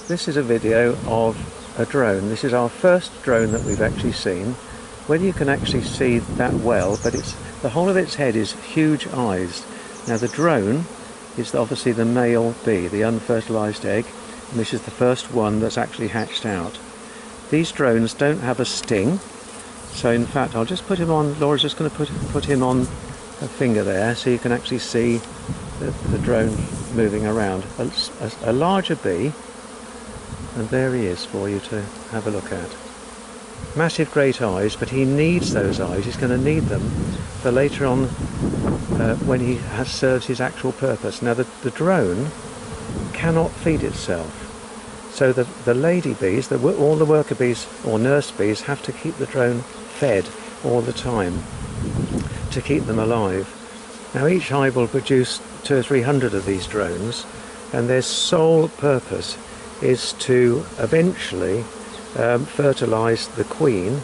This is a video of a drone. This is our first drone that we've actually seen. Whether you can actually see that well, but the whole of its head is huge eyes. Now the drone is obviously the male bee, the unfertilized egg, and this is the first one that's actually hatched out. These drones don't have a sting, so in fact I'll just put him on. Laura's just going to put him on her finger there so you can actually see the drone moving around. A larger bee, and there he is for you to have a look at. Massive great eyes, but he needs those eyes. He's going to need them for later on when he has served his actual purpose. Now the drone cannot feed itself, so the lady bees, all the worker bees or nurse bees, have to keep the drone fed all the time to keep them alive. Now each hive will produce 200 or 300 of these drones, and their sole purpose is to eventually fertilize the queen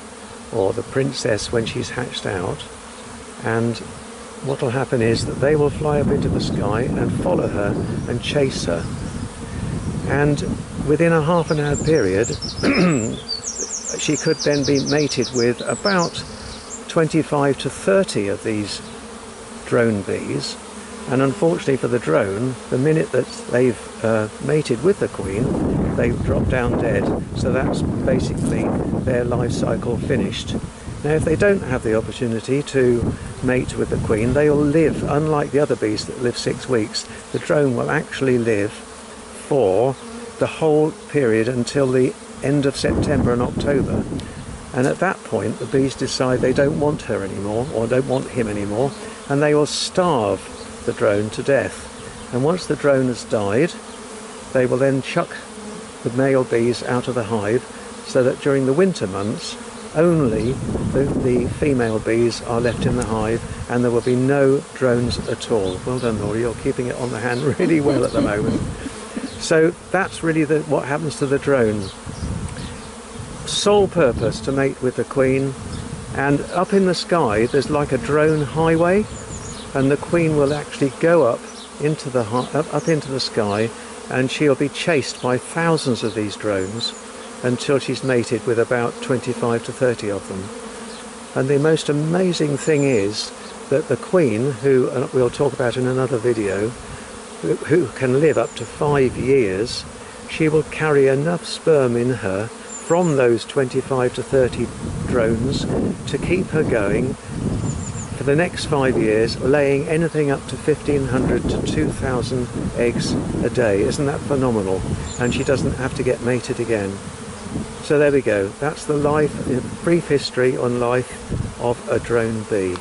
or the princess when she's hatched out, and what will happen is that they will fly up into the sky and follow her and chase her, and within a half an hour period she could then be mated with about 25 to 30 of these drone bees. And unfortunately for the drone, the minute that they've mated with the queen, they drop down dead. So that's basically their life cycle finished. Now if they don't have the opportunity to mate with the queen, they will live, unlike the other bees that live 6 weeks, the drone will actually live for the whole period until the end of September and October. And at that point the bees decide they don't want her anymore, or don't want him anymore, and they will starve the drone to death. And once the drone has died, they will then chuck the male bees out of the hive, so that during the winter months only the female bees are left in the hive, and there will be no drones at all. Well done, Laura, you're keeping it on the hand really well at the moment. So that's really what happens to the drone. Sole purpose to mate with the queen, and up in the sky there's like a drone highway, and the queen will actually go up into the sky, and she'll be chased by thousands of these drones until she's mated with about 25 to 30 of them. And the most amazing thing is that the queen, who we'll talk about in another video, who can live up to 5 years, she will carry enough sperm in her from those 25 to 30 drones to keep her going for the next 5 years, laying anything up to 1,500 to 2,000 eggs a day. Isn't that phenomenal? And she doesn't have to get mated again. So there we go. That's the brief history on life of a drone bee.